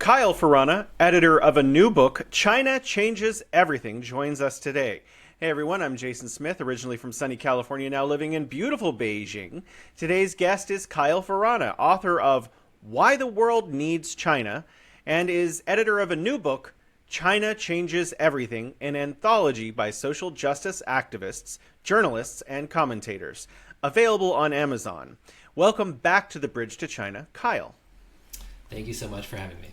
Kyle Ferrana, editor of a new book, China Changes Everything, joins us today. Hey everyone, I'm Jason Smith, originally from sunny California, now living in beautiful Beijing. Today's guest is Kyle Ferrana, author of Why the World Needs China, and is editor of a new book, China Changes Everything, an anthology by social justice activists, journalists, and commentators. Available on Amazon. Welcome back to the Bridge to China, Kyle. Thank you so much for having me.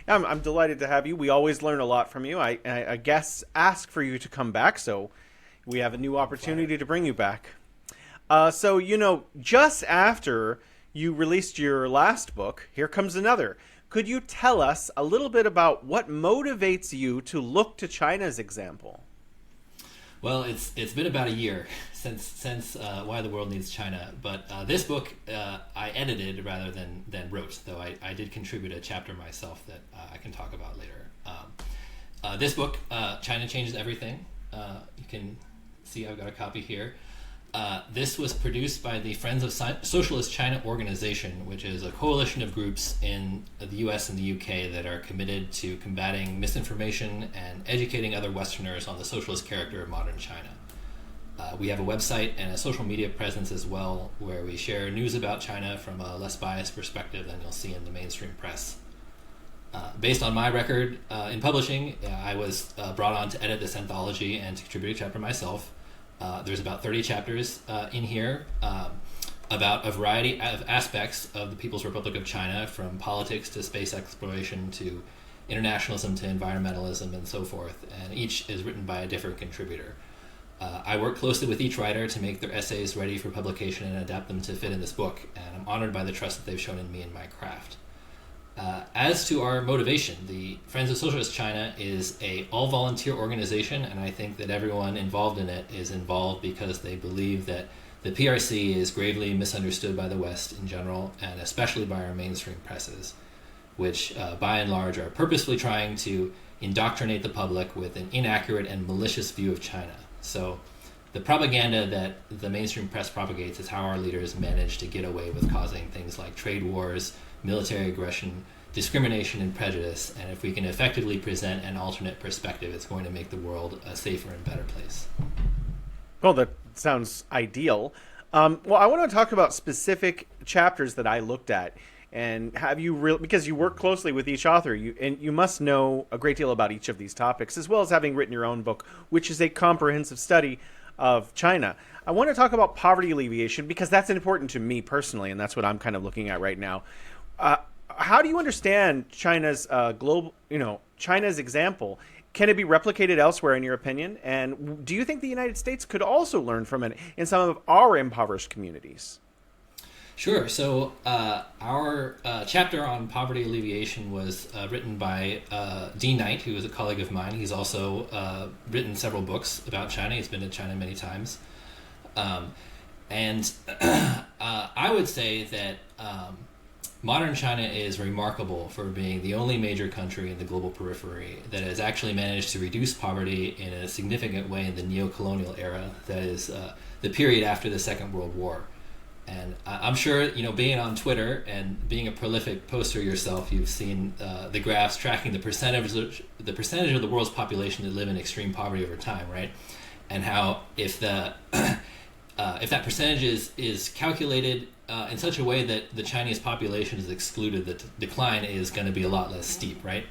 I'm delighted to have you. We always learn a lot from you. I guests ask for you to come back, so we have a new opportunity to bring you back. Just after you released your last book, here comes another. Could you tell us a little bit about what motivates you to look to China's example? Well, it's been about a year since Why the World Needs China, but this book I edited rather than wrote, though I did contribute a chapter myself that I can talk about later. This book, China Changes Everything, you can see I've got a copy here. This was produced by the Friends of Socialist China organization, which is a coalition of groups in the US and the UK that are committed to combating misinformation and educating other Westerners on the socialist character of modern China. We have a website and a social media presence as well, where we share news about China from a less biased perspective than you'll see in the mainstream press. Based on my record in publishing, I was brought on to edit this anthology and to contribute a chapter myself. There's about 30 chapters in here about a variety of aspects of the People's Republic of China, from politics to space exploration to internationalism to environmentalism and so forth, and each is written by a different contributor. I work closely with each writer to make their essays ready for publication and adapt them to fit in this book, and I'm honored by the trust that they've shown in me and my craft. As to our motivation, the Friends of Socialist China is a all-volunteer organization, and I think that everyone involved in it is involved because they believe that the PRC is gravely misunderstood by the West in general, and especially by our mainstream presses, which by and large are purposefully trying to indoctrinate the public with an inaccurate and malicious view of China. So the propaganda that the mainstream press propagates is how our leaders manage to get away with causing things like trade wars, military aggression, discrimination, and prejudice. And if we can effectively present an alternate perspective, it's going to make the world a safer and better place. Well, that sounds ideal. I want to talk about specific chapters that I looked at. And have you because you work closely with each author, you must know a great deal about each of these topics, as well as having written your own book, which is a comprehensive study of China. I want to talk about poverty alleviation because that's important to me personally, and that's what I'm kind of looking at right now. How do you understand China's China's example? Can it be replicated elsewhere, in your opinion? And do you think the United States could also learn from it in some of our impoverished communities? Sure. So our chapter on poverty alleviation was written by Dean Knight, who is a colleague of mine. He's also written several books about China. He's been to China many times. And I would say that modern China is remarkable for being the only major country in the global periphery that has actually managed to reduce poverty in a significant way in the neo-colonial era, that is the period after the Second World War. And I'm sure, being on Twitter and being a prolific poster yourself, you've seen the graphs tracking the percentage of the world's population that live in extreme poverty over time, right? And how if that percentage is calculated in such a way that the Chinese population is excluded, the decline is going to be a lot less steep, right?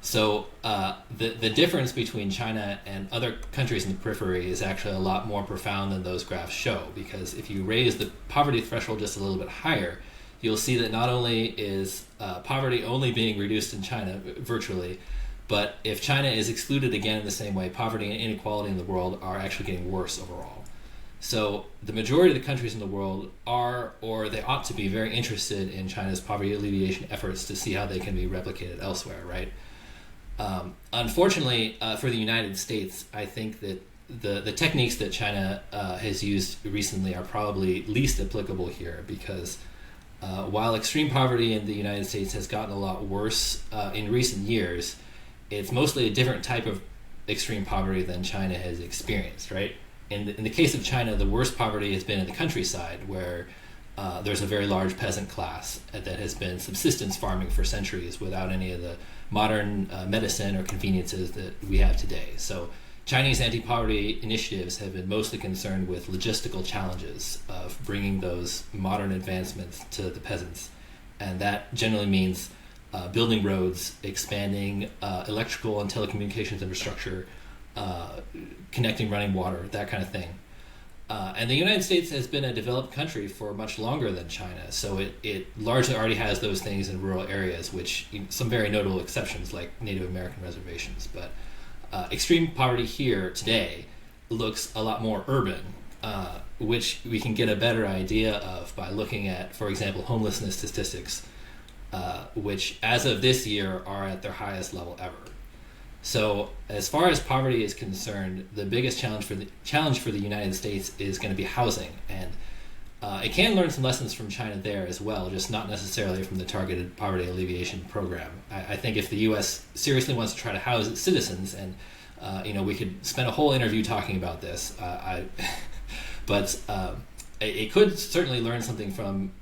So the difference between China and other countries in the periphery is actually a lot more profound than those graphs show, because if you raise the poverty threshold just a little bit higher, you'll see that not only is poverty only being reduced in China virtually, but if China is excluded again in the same way, poverty and inequality in the world are actually getting worse overall. So the majority of the countries in the world are, or they ought to be, very interested in China's poverty alleviation efforts to see how they can be replicated elsewhere, right? Unfortunately, for the United States, I think that the techniques that China has used recently are probably least applicable here, because while extreme poverty in the United States has gotten a lot worse in recent years, it's mostly a different type of extreme poverty than China has experienced, right? In the case of China, the worst poverty has been in the countryside, where there's a very large peasant class that has been subsistence farming for centuries without any of the modern medicine or conveniences that we have today. So Chinese anti-poverty initiatives have been mostly concerned with logistical challenges of bringing those modern advancements to the peasants. And that generally means building roads, expanding electrical and telecommunications infrastructure, connecting running water, that kind of thing. And the United States has been a developed country for much longer than China, so it largely already has those things in rural areas, which some very notable exceptions like Native American reservations. But extreme poverty here today looks a lot more urban, which we can get a better idea of by looking at, for example, homelessness statistics, which as of this year are at their highest level ever. So as far as poverty is concerned, the biggest challenge for the United States is going to be housing, and it can learn some lessons from China there as well, just not necessarily from the targeted poverty alleviation program. I think if the U.S. seriously wants to try to house its citizens, and we could spend a whole interview talking about this, but it could certainly learn something from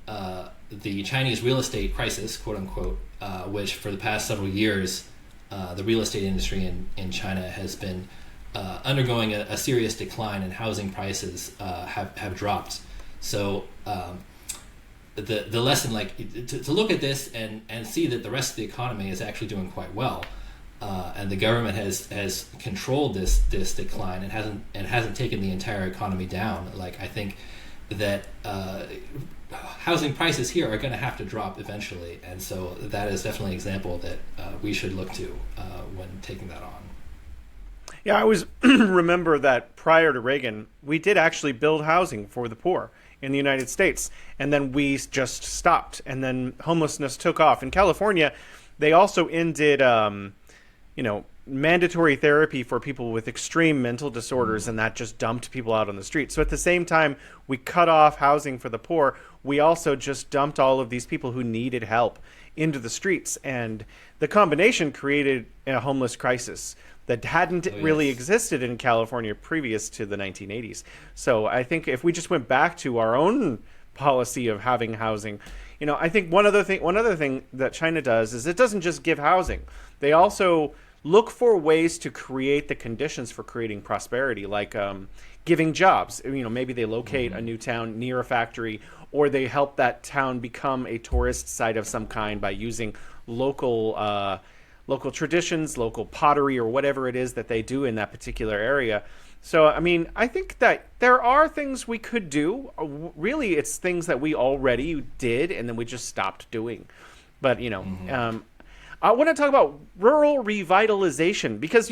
the Chinese real estate crisis, quote unquote, which for the past several years, the real estate industry in China has been undergoing a serious decline, and housing prices have dropped. So the lesson, to look at this and see that the rest of the economy is actually doing quite well, and the government has controlled this decline and hasn't taken the entire economy down. I think that housing prices here are going to have to drop eventually, and so that is definitely an example that we should look to when taking that on. Yeah, I always remember that prior to Reagan, we did actually build housing for the poor in the United States, and then we just stopped, and then homelessness took off. In California, they also ended, mandatory therapy for people with extreme mental disorders, and that just dumped people out on the street. So at the same time we cut off housing for the poor, we also just dumped all of these people who needed help into the streets, and the combination created a homeless crisis that hadn't really existed in California previous to the 1980s. So I think if we just went back to our own policy of having housing, I think one other thing that China does is it doesn't just give housing. They also look for ways to create the conditions for creating prosperity, like giving jobs. Maybe they locate a new town near a factory, or they help that town become a tourist site of some kind by using local traditions, local pottery, or whatever it is that they do in that particular area. So, I think that there are things we could do. Really, it's things that we already did, and then we just stopped doing. But, I want to talk about rural revitalization because,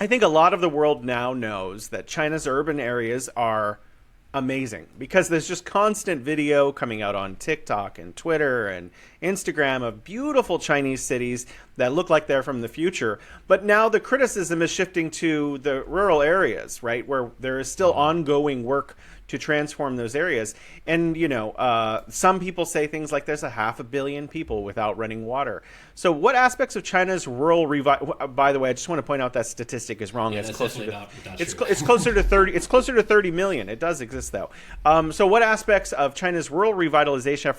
I think a lot of the world now knows that China's urban areas are amazing because there's just constant video coming out on TikTok and Twitter and Instagram of beautiful Chinese cities that look like they're from the future. But now the criticism is shifting to the rural areas, right, where there is still ongoing work to transform those areas. And, some people say things like there's 500 million people without running water. So what aspects of China's rural by the way, I just want to point out that statistic is wrong. Yeah, it's that's closer to not it's true. it's closer to 30. It's closer to 30 million. It does exist though. So what aspects of China's rural revitalization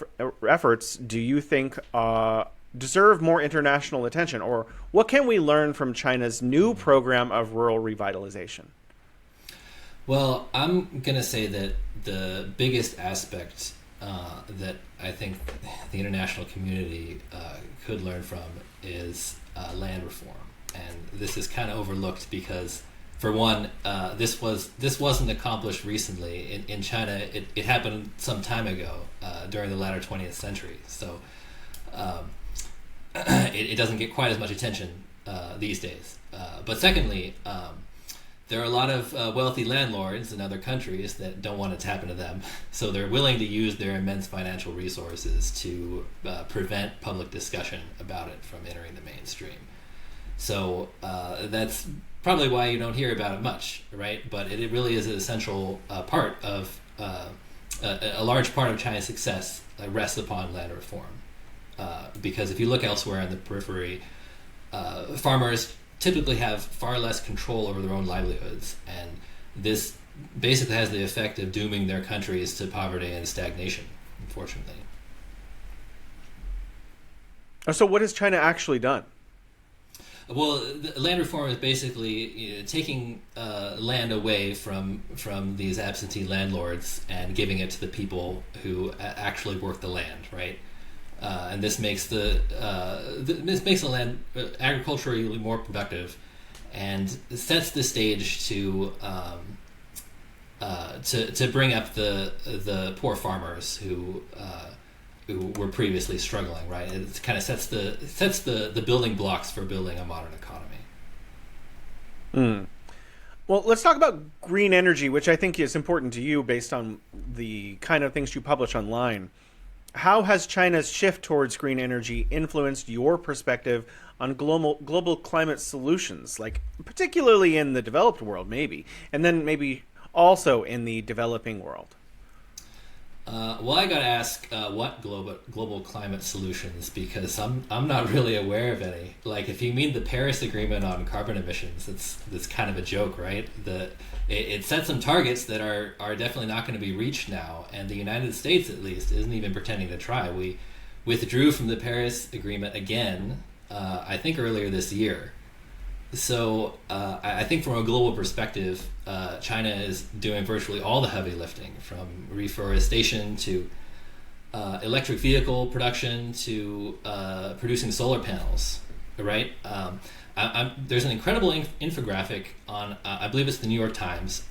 efforts do you think deserve more international attention, or what can we learn from China's new program of rural revitalization? Well, I'm going to say that the biggest aspect that I think the international community could learn from is land reform. And this is kind of overlooked because, for one, this wasn't accomplished recently. In China, it happened some time ago during the latter 20th century. So it doesn't get quite as much attention these days. But secondly, there are a lot of wealthy landlords in other countries that don't want it to happen to them. So they're willing to use their immense financial resources to prevent public discussion about it from entering the mainstream. So that's probably why you don't hear about it much, right? But it really is an essential part of a large part of China's success rests upon land reform. Because if you look elsewhere in the periphery, farmers typically have far less control over their own livelihoods, and this basically has the effect of dooming their countries to poverty and stagnation. unfortunately. So what has China actually done? Well, the land reform is basically taking land away from these absentee landlords and giving it to the people who actually work the land, right? And this makes this makes the land agriculturally more productive, and sets the stage to bring up the poor farmers who were previously struggling, right? It kind of sets the building blocks for building a modern economy. Well, let's talk about green energy, which I think is important to you based on the kind of things you publish online. How has China's shift towards green energy influenced your perspective on global climate solutions, like particularly in the developed world, maybe, and then maybe also in the developing world? Well, I got to ask what global climate solutions, because I'm not really aware of any. Like, if you mean the Paris Agreement on carbon emissions, that's kind of a joke, right? It set some targets that are definitely not going to be reached now, and the United States, at least, isn't even pretending to try. We withdrew from the Paris Agreement again, I think earlier this year. So I think from a global perspective, China is doing virtually all the heavy lifting, from reforestation to electric vehicle production to producing solar panels, right? There's an incredible infographic on, I believe it's the New York Times,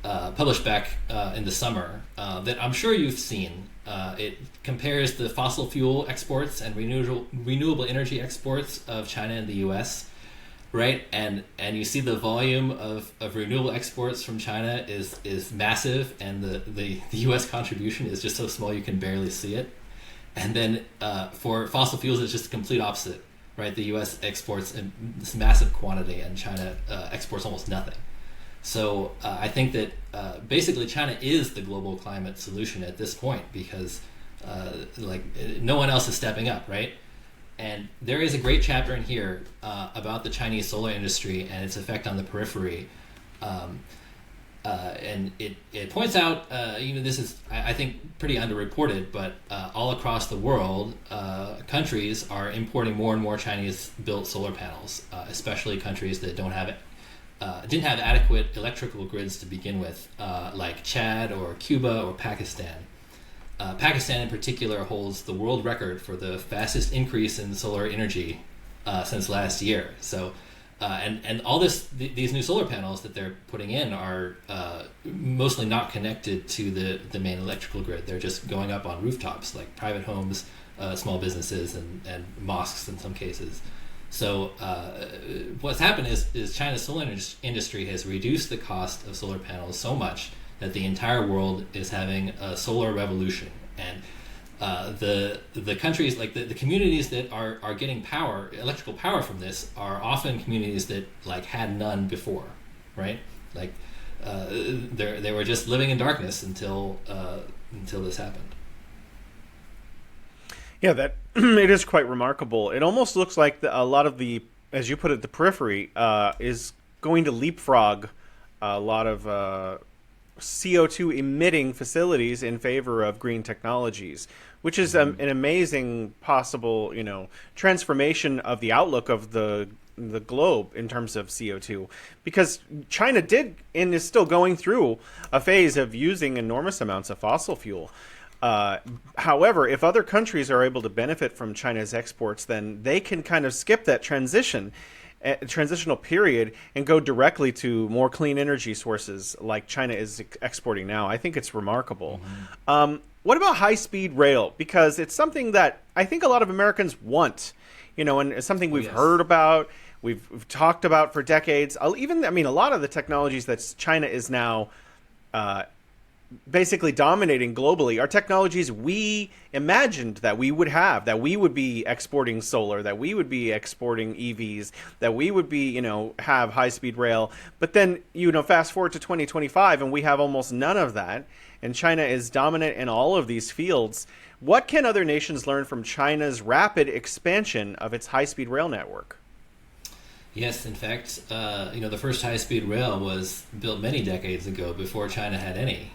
published back in the summer, that I'm sure you've seen. It compares the fossil fuel exports and renewable energy exports of China and the U.S., right? And you see the volume of renewable exports from China is massive, and the U.S. contribution is just so small you can barely see it. And then for fossil fuels, it's just the complete opposite, right? The U.S. exports in this massive quantity, and China exports almost nothing. So I think that basically China is the global climate solution at this point, because no one else is stepping up, right? And there is a great chapter in here about the Chinese solar industry and its effect on the periphery. And it points out, this is, I think, pretty underreported, but all across the world, countries are importing more and more Chinese-built solar panels, especially countries that didn't have adequate electrical grids to begin with, like Chad or Cuba or Pakistan. Pakistan in particular holds the world record for the fastest increase in solar energy since last year. So, and all these new solar panels that they're putting in are mostly not connected to the main electrical grid. They're just going up on rooftops, like private homes, small businesses, and mosques in some cases. So what's happened is China's solar industry has reduced the cost of solar panels so much that the entire world is having a solar revolution, and the countries, like the communities that are getting electrical power from this, are often communities that had none before, right? They were just living in darkness until this happened. Yeah, that it is quite remarkable. It almost looks like a lot of the, as you put it, the periphery is going to leapfrog a lot of CO2 emitting facilities in favor of green technologies, which is an amazing possible, transformation of the outlook of the globe in terms of CO2, because China did and is still going through a phase of using enormous amounts of fossil fuel. However, if other countries are able to benefit from China's exports, then they can kind of skip that transitional period and go directly to more clean energy sources like China is exporting now. I think it's remarkable. What about high-speed rail? Because it's something that I think a lot of Americans want, and it's something we've heard about, we've talked about for decades. A lot of the technologies that China is now basically dominating globally are technologies we imagined that we would have, that we would be exporting solar, that we would be exporting EVs, that we would be, have high-speed rail. But then, fast forward to 2025 and we have almost none of that. And China is dominant in all of these fields. What can other nations learn from China's rapid expansion of its high-speed rail network? Yes, in fact, the first high-speed rail was built many decades ago, before China had any.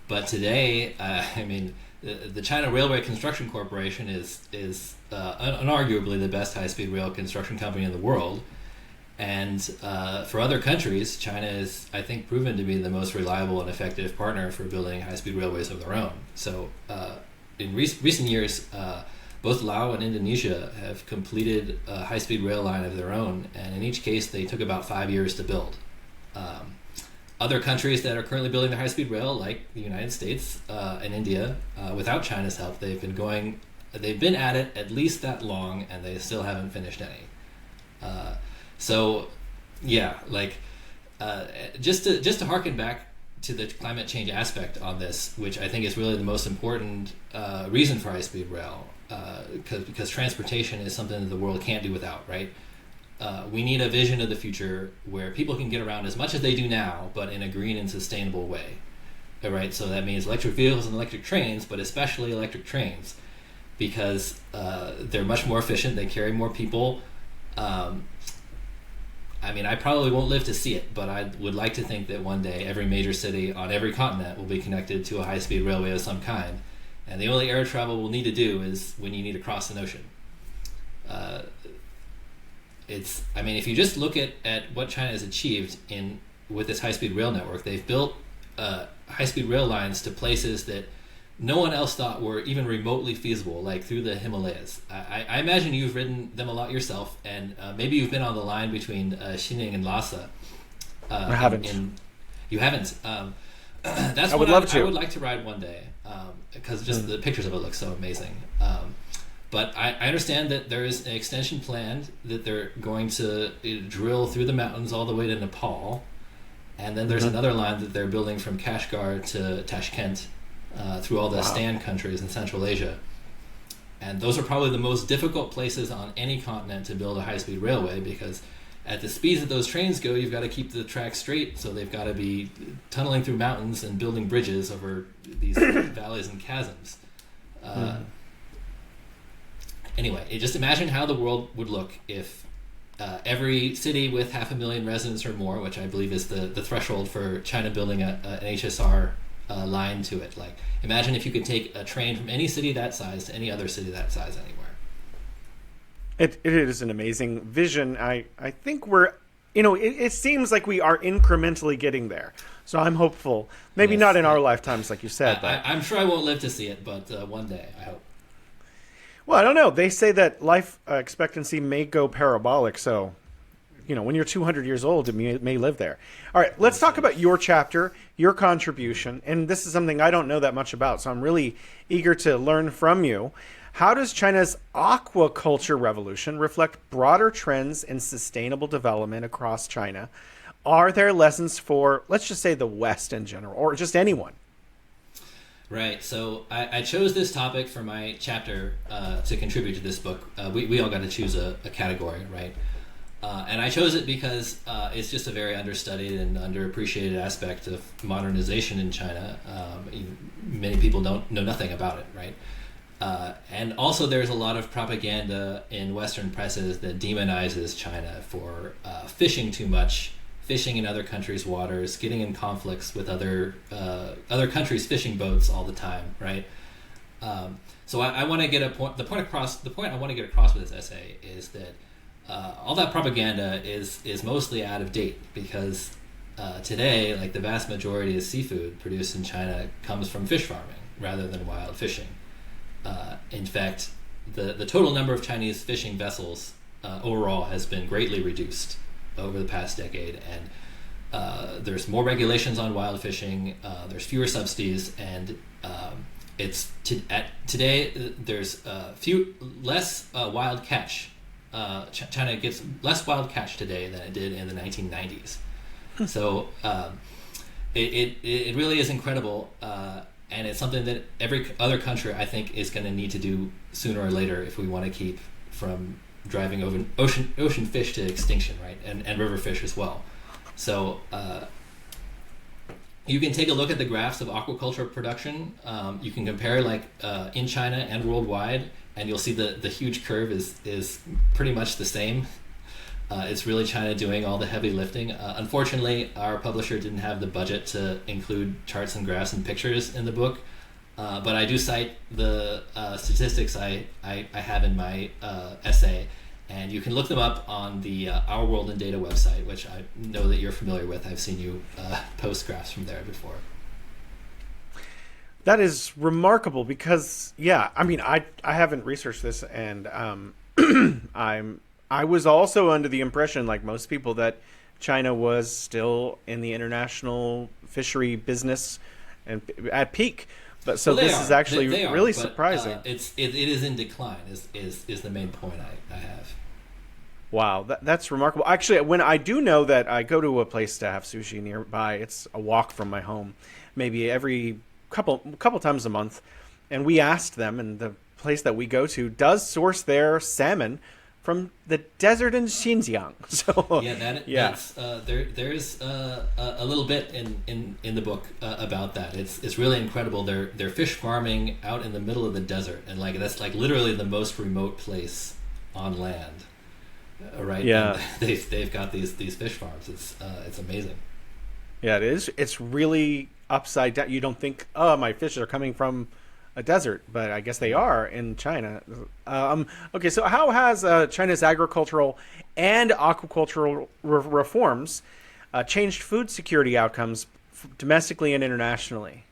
But today, I mean, the China Railway Construction Corporation is unarguably the best high-speed rail construction company in the world. And for other countries, China is, I think, proven to be the most reliable and effective partner for building high-speed railways of their own. So in recent years, both Laos and Indonesia have completed a high-speed rail line of their own, and in each case, they took about 5 years to build. Other countries that are currently building their high-speed rail, like the United States and India, without China's help, they've been at it at least that long, and they still haven't finished any. So, yeah, like just to harken back to the climate change aspect on this, which I think is really the most important reason for high-speed rail, because transportation is something that the world can't do without, right? We need a vision of the future where people can get around as much as they do now, but in a green and sustainable way, right? So that means electric vehicles and electric trains, but especially electric trains, because they're much more efficient, they carry more people. I mean, I probably won't live to see it, but I would like to think that one day every major city on every continent will be connected to a high-speed railway of some kind, and the only air travel we'll need to do is when you need to cross an ocean. I mean, if you just look at what China has achieved with this high-speed rail network, they've built high-speed rail lines to places that no one else thought were even remotely feasible, like through the Himalayas. I imagine you've ridden them a lot yourself, and maybe you've been on the line between Xining and Lhasa. I haven't. You haven't. That's I would love to. I would like to ride one day, because just the pictures of it look so amazing. But I understand that there is an extension planned, that they're going to drill through the mountains all the way to Nepal, and then there's another line that they're building from Kashgar to Tashkent, through all the Stan countries in Central Asia. And those are probably the most difficult places on any continent to build a high-speed railway, because at the speeds that those trains go, you've got to keep the track straight, so they've got to be tunneling through mountains and building bridges over these valleys and chasms. Anyway, just imagine how the world would look if every city with 500,000 residents or more, which I believe is the threshold for China building an HSR line to it. Like, imagine if you could take a train from any city that size to any other city that size anywhere. It is an amazing vision. I think we're, it seems like we are incrementally getting there. So I'm hopeful. Maybe not in our lifetimes, like you said. But I'm sure I won't live to see it, but one day, I hope. Well, I don't know. They say that life expectancy may go parabolic. So, when you're 200 years old, it may live there. All right, let's talk about your chapter, your contribution. And this is something I don't know that much about, so I'm really eager to learn from you. How does China's aquaculture revolution reflect broader trends in sustainable development across China? Are there lessons for, let's just say, the West in general, or just anyone? Right. So I chose this topic for my chapter to contribute to this book. We all got to choose a category, right? And I chose it because it's just a very understudied and underappreciated aspect of modernization in China. Many people know nothing about it, right? And also there's a lot of propaganda in Western presses that demonizes China for fishing too much, fishing in other countries' waters, getting in conflicts with other countries' fishing boats all the time, right? So I want to get the point I want to get across with this essay is that all that propaganda is mostly out of date, because today, like, the vast majority of seafood produced in China comes from fish farming rather than wild fishing. In fact, the total number of Chinese fishing vessels overall has been greatly reduced over the past decade, and there's more regulations on wild fishing, there's fewer subsidies, and today there's less wild catch. China gets less wild catch today than it did in the 1990s. So it really is incredible, and it's something that every other country, I think, is going to need to do sooner or later if we want to keep from driving over ocean fish to extinction, right? And river fish as well. So you can take a look at the graphs of aquaculture production. You can compare in China and worldwide, and you'll see the huge curve is pretty much the same. It's really China doing all the heavy lifting. Unfortunately, our publisher didn't have the budget to include charts and graphs and pictures in the book, but I do cite the statistics I have in my essay, and you can look them up on the Our World in Data website, which I know that you're familiar with. I've seen you post graphs from there before. That is remarkable because, yeah, I mean, I haven't researched this, and I was also under the impression, like most people, that China was still in the international fishery business and at peak. But so this is actually really surprising. It is in decline. Is the main point I have. Wow, that's remarkable. Actually, when I do know that I go to a place to have sushi nearby, it's a walk from my home, maybe every couple times a month, and we asked them, and the place that we go to does source their salmon from the desert in Xinjiang. So that's there's a little bit in the book about that. It's really incredible. They're fish farming out in the middle of the desert, and like that's like literally the most remote place on land. Right? Yeah. And they've got these fish farms. It's amazing. Yeah, it is. It's really upside down. You don't think, oh, my fish are coming from a desert, but I guess they are in China. Okay, so how has China's agricultural and aquacultural reforms changed food security outcomes domestically and internationally?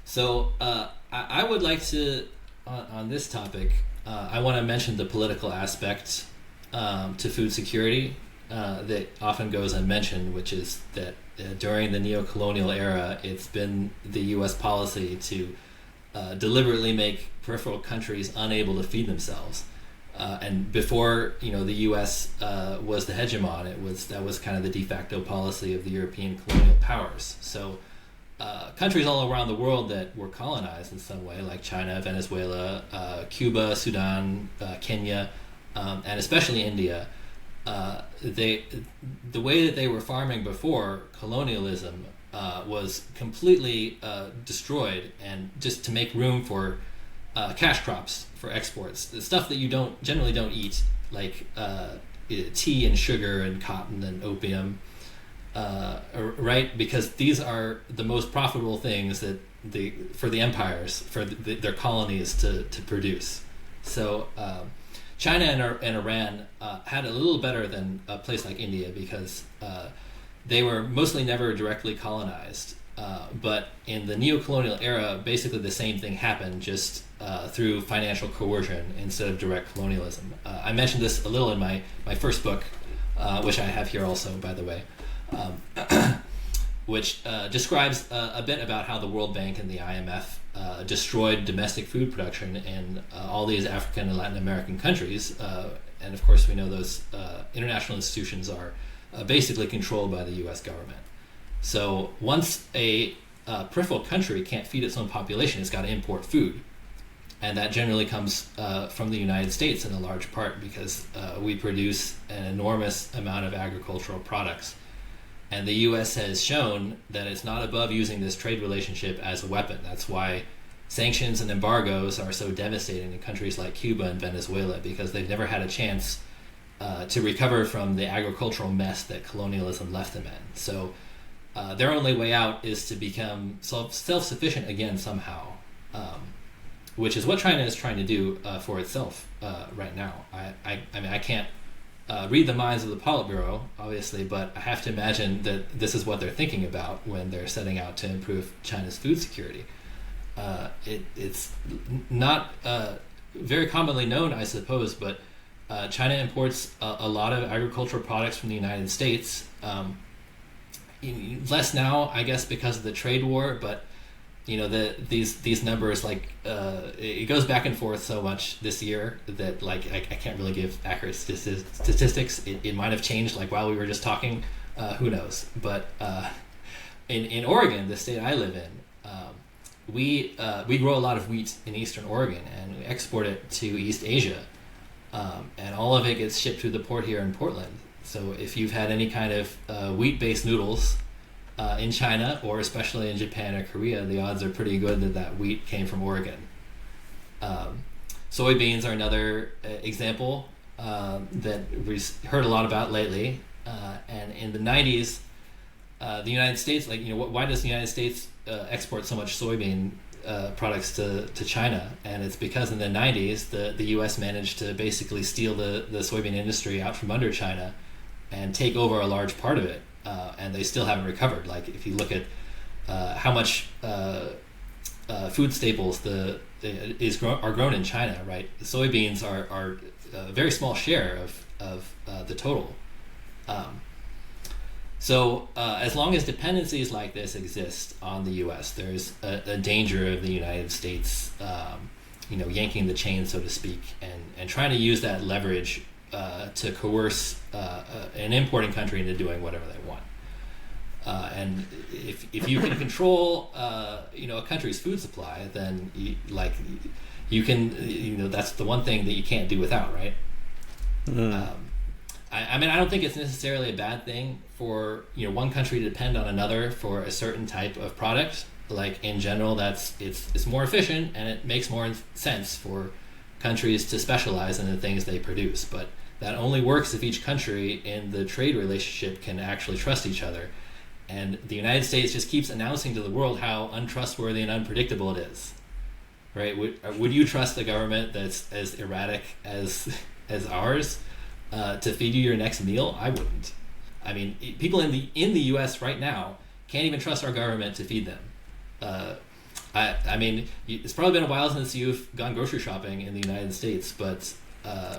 So I would like to, on this topic, I want to mention the political aspect to food security that often goes unmentioned, which is that during the neo-colonial era, it's been the U.S. policy to deliberately make peripheral countries unable to feed themselves. And before the U.S. Was the hegemon, that was kind of the de facto policy of the European colonial powers. So countries all around the world that were colonized in some way, like China, Venezuela, Cuba, Sudan, Kenya, and especially India, the way that they were farming before colonialism was completely destroyed, and just to make room for cash crops for exports, the stuff that you generally don't eat, like tea and sugar and cotton and opium, right? Because these are the most profitable things that for the empires, for their colonies to produce. So China and Iran had a little better than a place like India because they were mostly never directly colonized. But in the neo-colonial era, basically the same thing happened, just through financial coercion instead of direct colonialism. I mentioned this a little in my first book, which I have here also, by the way, which describes a bit about how the World Bank and the IMF destroyed domestic food production in all these African and Latin American countries. And of course, we know those international institutions are basically controlled by the U.S. government. So once a peripheral country can't feed its own population, it's got to import food. And that generally comes from the United States in a large part because we produce an enormous amount of agricultural products. And the U.S. has shown that it's not above using this trade relationship as a weapon. That's why sanctions and embargoes are so devastating in countries like Cuba and Venezuela, because they've never had a chance to recover from the agricultural mess that colonialism left them in. So their only way out is to become self-sufficient again somehow, which is what China is trying to do for itself right now. I mean, I can't read the minds of the Politburo, obviously, but I have to imagine that this is what they're thinking about when they're setting out to improve China's food security. It's not very commonly known, I suppose, but China imports a lot of agricultural products from the United States. Less now, I guess, because of the trade war, but these numbers, like it goes back and forth so much this year that like I can't really give accurate statistics. It might have changed like while we were just talking, who knows. But in Oregon, the state I live in, we grow a lot of wheat in eastern Oregon and we export it to East Asia, and all of it gets shipped through the port here in Portland. So if you've had any kind of wheat-based noodles in China, or especially in Japan or Korea, the odds are pretty good that wheat came from Oregon. Soybeans are another example. that we've heard a lot about lately. And in the 90s, the United States, why does the United States export so much soybean products to China? And it's because in the 90s, the U.S. managed to basically steal the soybean industry out from under China and take over a large part of it. And they still haven't recovered. Like, if you look at how much food staples are grown in China, right? The soybeans are a very small share of the total. So as long as dependencies like this exist on the U.S., there's a danger of the United States, yanking the chain, so to speak, and trying to use that leverage to coerce an importing country into doing whatever they want. And if you can control, a country's food supply, then you can, that's the one thing that you can't do without, right? Mm. I mean, I don't think it's necessarily a bad thing for one country to depend on another for a certain type of product. Like, in general, it's more efficient, and it makes more sense for countries to specialize in the things they produce. But that only works if each country in the trade relationship can actually trust each other. And the United States just keeps announcing to the world how untrustworthy and unpredictable it is. Right? Would you trust a government that's as erratic as ours to feed you your next meal? I wouldn't. I mean, people in the U.S. right now can't even trust our government to feed them. I mean, it's probably been a while since you've gone grocery shopping in the United States, but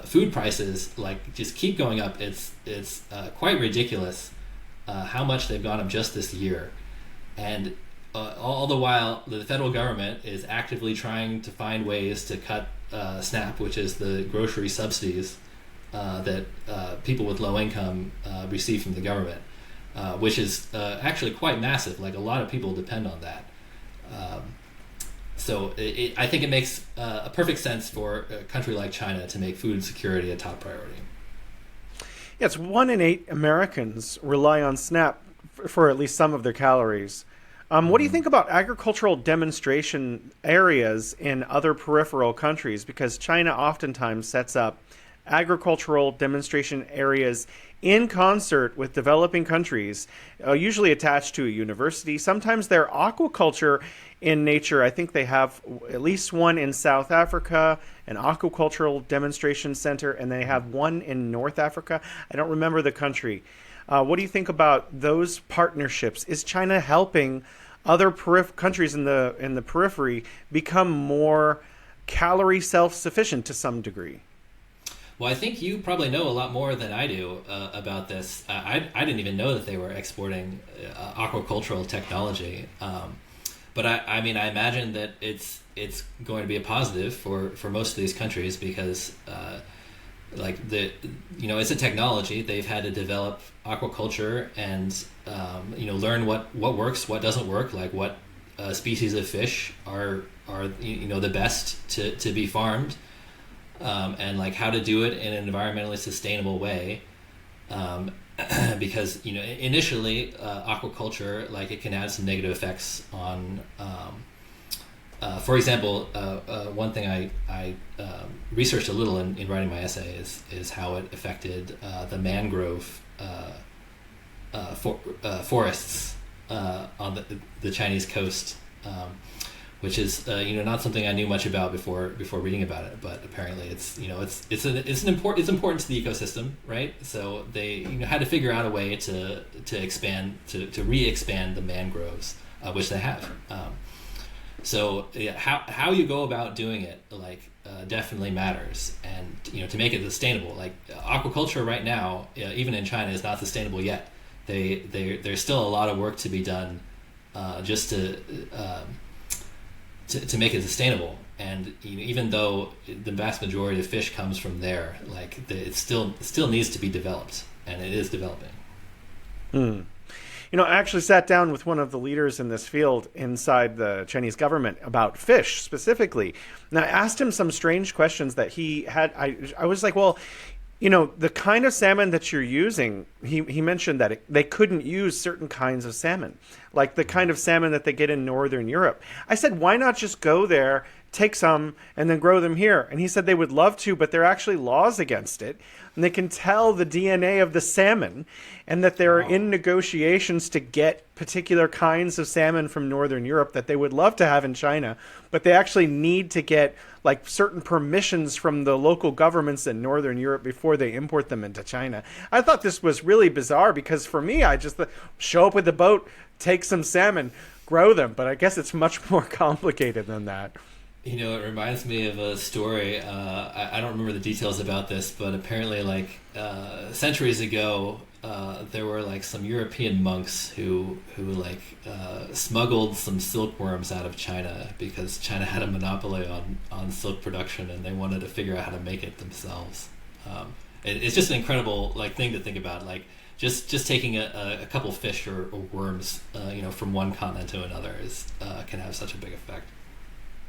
food prices just keep going up. It's quite ridiculous how much they've gone up just this year, and all the while the federal government is actively trying to find ways to cut SNAP, which is the grocery subsidies that people with low income receive from the government, which is actually quite massive. Like, a lot of people depend on that. So I think it makes a perfect sense for a country like China to make food security a top priority. Yes, 1 in 8 Americans rely on SNAP for at least some of their calories. What do you think about agricultural demonstration areas in other peripheral countries? Because China oftentimes sets up agricultural demonstration areas in concert with developing countries, usually attached to a university. Sometimes they're aquaculture in nature. I think they have at least one in South Africa, an aquacultural demonstration center, and they have one in North Africa. I don't remember the country. What do you think about those partnerships? Is China helping other countries in the periphery become more calorie self-sufficient to some degree? Well, I think you probably know a lot more than I do about this. I didn't even know that they were exporting aquacultural technology. But I mean, I imagine that it's going to be a positive for most of these countries because, it's a technology. They've had to develop aquaculture and, learn what works, what doesn't work, like what species of fish are the best to be farmed. And how to do it in an environmentally sustainable way, because initially aquaculture, it can have some negative effects on. For example, one thing I researched a little in writing my essay is how it affected the mangrove forests on the Chinese coast. Which is not something I knew much about before reading about it, but apparently it's important to the ecosystem, right? So they had to figure out a way to expand to re-expand the mangroves, which they have. So how you go about doing it definitely matters, and to make it sustainable. Aquaculture right now, even in China, is not sustainable yet. There's still a lot of work to be done, just to make it sustainable. And even though the vast majority of fish comes from there, it still needs to be developed, and it is developing. I actually sat down with one of the leaders in this field inside the Chinese government about fish specifically, and I asked him some strange questions that he had. I was like, well, the kind of salmon that you're using, he mentioned that they couldn't use certain kinds of salmon, like the kind of salmon that they get in Northern Europe. I said, why not just go there, take some and then grow them here. And he said they would love to, but there are actually laws against it. And they can tell the DNA of the salmon, and that they're in negotiations to get particular kinds of salmon from Northern Europe that they would love to have in China, but they actually need to get like certain permissions from the local governments in Northern Europe before they import them into China. I thought this was really bizarre because for me, I just show up with the boat, take some salmon, grow them, but I guess it's much more complicated than that. You know, it reminds me of a story. I don't remember the details about this, but apparently, like centuries ago, there were like some European monks who smuggled some silkworms out of China because China had a monopoly on silk production, and they wanted to figure out how to make it themselves. It's just an incredible like thing to think about. Like just taking a couple fish or worms, from one continent to another can have such a big effect.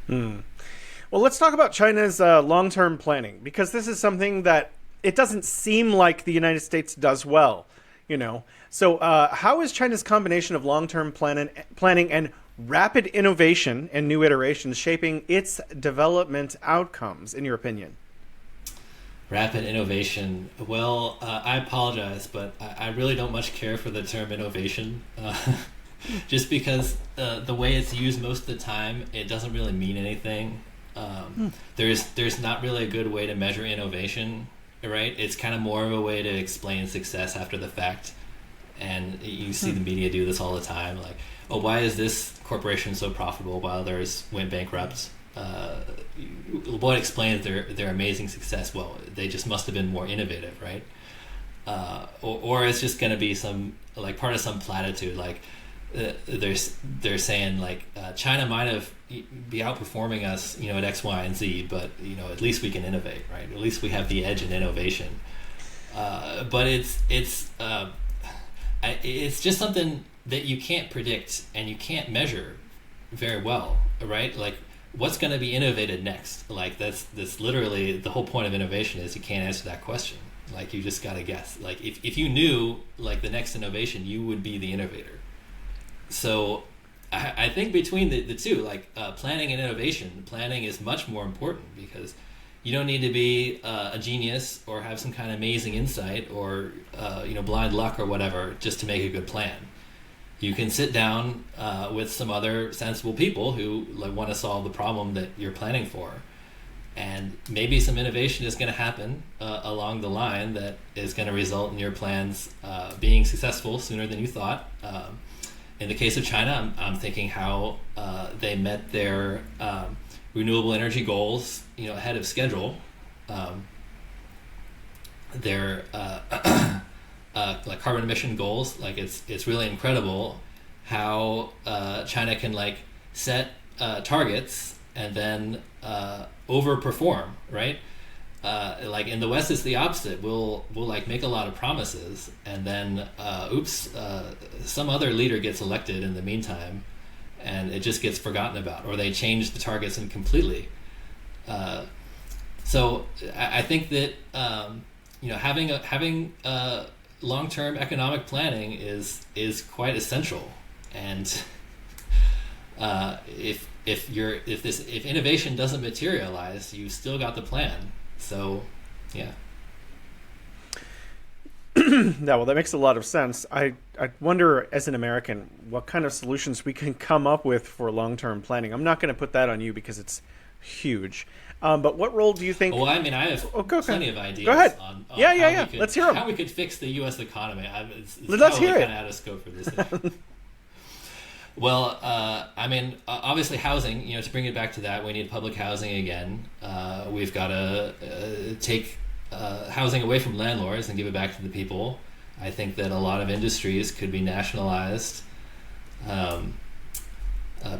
Well, let's talk about China's long-term planning, because this is something that it doesn't seem like the United States does well, So how is China's combination of long-term planning and rapid innovation and new iterations shaping its development outcomes, in your opinion? Rapid innovation. Well, I apologize, but I really don't much care for the term innovation. Just because the way it's used most of the time, it doesn't really mean anything. There's not really a good way to measure innovation, right? It's kind of more of a way to explain success after the fact. And you see the media do this all the time. Like, oh, why is this corporation so profitable while others went bankrupt? What explains their amazing success? Well, they just must have been more innovative, right? Or it's just going to be some like part of some platitude, like they're saying like China might have be outperforming us, at X, Y, and Z, but at least we can innovate, right? At least we have the edge in innovation. But it's just something that you can't predict and you can't measure very well, right? Like, what's going to be innovated next? Like that's literally the whole point of innovation is you can't answer that question. Like you just got to guess. Like if you knew like the next innovation, you would be the innovator. So I think between the two, like planning and innovation, planning is much more important because you don't need to be a genius or have some kind of amazing insight or blind luck or whatever just to make a good plan. You can sit down with some other sensible people who want to solve the problem that you're planning for, and maybe some innovation is going to happen along the line that is going to result in your plans being successful sooner than you thought. In the case of China, I'm thinking how they met their renewable energy goals, ahead of schedule. Their like carbon emission goals, like it's really incredible how China can like set targets and then overperform, right? Like in the West, it's the opposite. We'll like make a lot of promises, and then some other leader gets elected in the meantime, and it just gets forgotten about, or they change the targets completely. So I think that having long-term economic planning is quite essential, and if innovation doesn't materialize, you still got the plan. So, yeah. Yeah, well, that makes a lot of sense. I wonder, as an American, what kind of solutions we can come up with for long-term planning. I'm not going to put that on you because it's huge. But what role do you think... Well, I mean, I have plenty of ideas. Go ahead. On Yeah. Let's hear them. How we could fix the U.S. economy. Let's hear it. Kind of out of scope for this thing. Well, I mean, obviously housing, to bring it back to that, we need public housing again. We've got to take housing away from landlords and give it back to the people. I think that a lot of industries could be nationalized,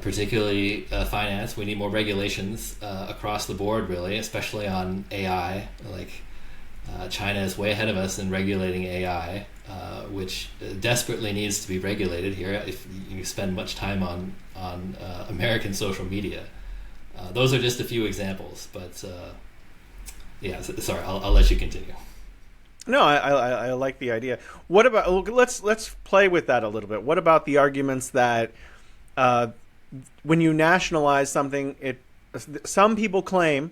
particularly finance. We need more regulations across the board, really, especially on AI. Like China is way ahead of us in regulating AI. Which desperately needs to be regulated here if you spend much time on American social media. Those are just a few examples, but sorry, I'll let you continue. No, I like the idea. What about, let's play with that a little bit. What about the arguments that when you nationalize something, some people claim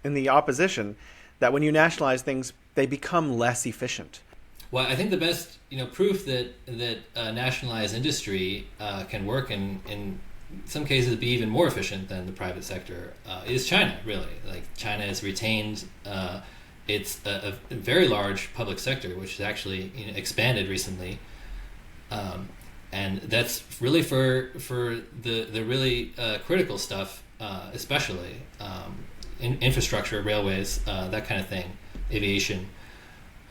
in the opposition that when you nationalize things, they become less efficient. Well, I think the best proof that nationalized industry can work and in some cases be even more efficient than the private sector is China. Really, like China has retained it's a very large public sector, which has actually expanded recently, and that's really for the really critical stuff, especially infrastructure, railways, that kind of thing, aviation.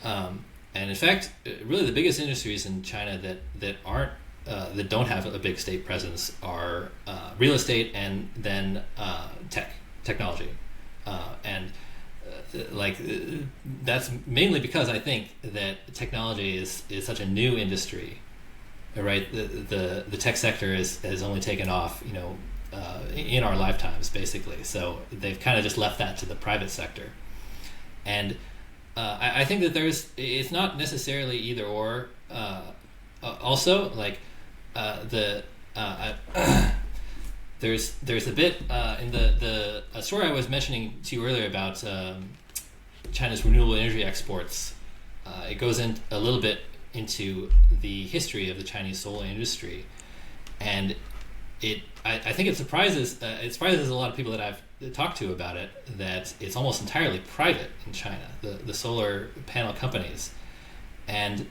And in fact, really the biggest industries in China that aren't that don't have a big state presence are real estate and then technology, and that's mainly because I think that technology is such a new industry, right? The tech sector has only taken off, in our lifetimes basically. So they've kind of just left that to the private sector, and I think that it's not necessarily either or. Also, there's a bit in the story I was mentioning to you earlier about China's renewable energy exports. It goes in a little bit into the history of the Chinese solar industry, and I think it surprises a lot of people that I've talked to about it that it's almost entirely private in China, the solar panel companies, and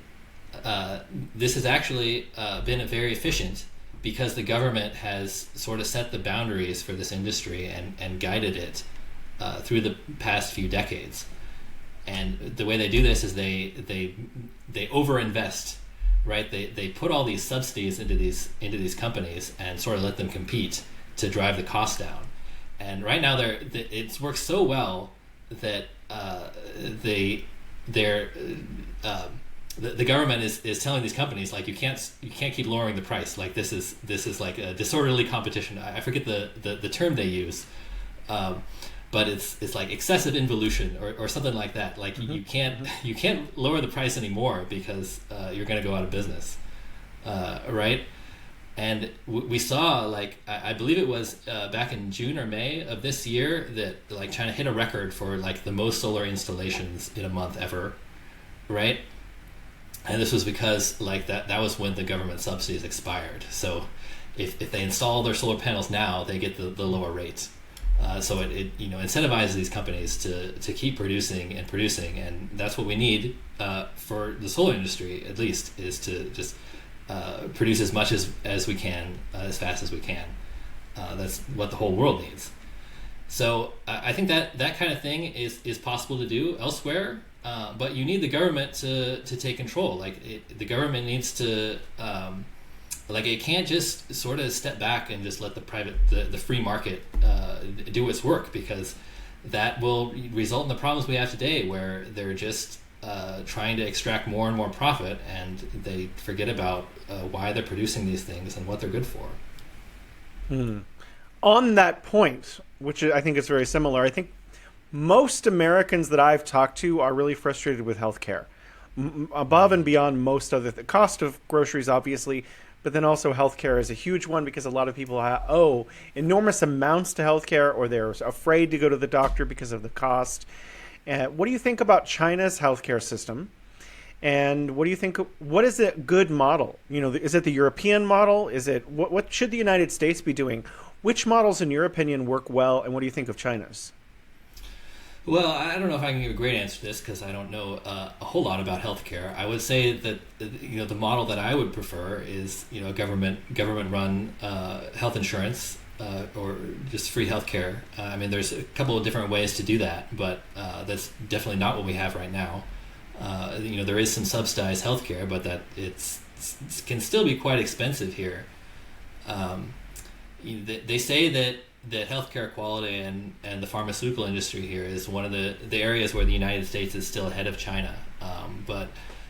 this has actually been very efficient because the government has sort of set the boundaries for this industry and guided it through the past few decades. And the way they do this is they overinvest, right? They put all these subsidies into these companies and sort of let them compete to drive the cost down. And right now it's worked so well that the government is telling these companies, like, you can't keep lowering the price. Like this is like a disorderly competition. I forget the term they use, but it's like excessive involution or something like that. Like you can't lower the price anymore because you're going to go out of business, right? And we saw, like, I believe it was back in June or May of this year that like China hit a record for like the most solar installations in a month ever, right? And this was because like that was when the government subsidies expired. So if they install their solar panels now, they get the lower rate. So it incentivizes these companies to keep producing, and that's what we need for the solar industry, at least, is to just produce as much as we can, as fast as we can. That's what the whole world needs. So I think that kind of thing is possible to do elsewhere, but you need the government to take control. The government needs to, it can't just sort of step back and just let the free market do its work, because that will result in the problems we have today, where they're just trying to extract more and more profit, and they forget about why they're producing these things and what they're good for. On that point, which I think is very similar, I think most Americans that I've talked to are really frustrated with healthcare, above and beyond most other the cost of groceries, obviously, but then also healthcare is a huge one, because a lot of people owe enormous amounts to healthcare, or they're afraid to go to the doctor because of the cost. What do you think about China's healthcare system? And what do you think? What is a good model? Is it the European model? Is it what should the United States be doing? Which models, in your opinion, work well, and what do you think of China's? Well, I don't know if I can give a great answer to this, because I don't know a whole lot about healthcare. I would say that the model that I would prefer is a government-run health insurance, or just free healthcare. I mean, there's a couple of different ways to do that, but that's definitely not what we have right now. There is some subsidized healthcare, but that it can still be quite expensive here. They say that healthcare quality and the pharmaceutical industry here is one of the areas where the United States is still ahead of China. But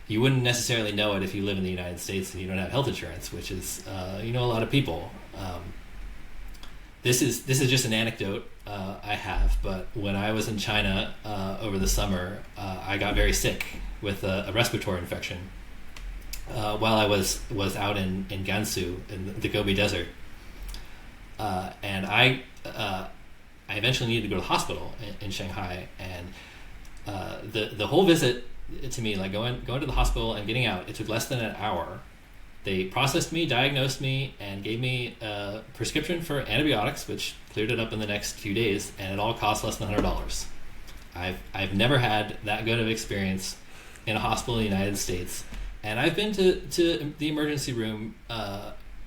you wouldn't necessarily know it if you live in the United States and you don't have health insurance, which is a lot of people. This is just an anecdote I have, but when I was in China over the summer, I got very sick with a respiratory infection while I was out in Gansu in the Gobi Desert. And I eventually needed to go to the hospital in Shanghai, and the whole visit to me, like going to the hospital and getting out, it took less than an hour. They processed me, diagnosed me, and gave me a prescription for antibiotics, which cleared it up in the next few days, and it all cost less than $100. I've never had that good of experience in a hospital in the United States, and I've been to the emergency room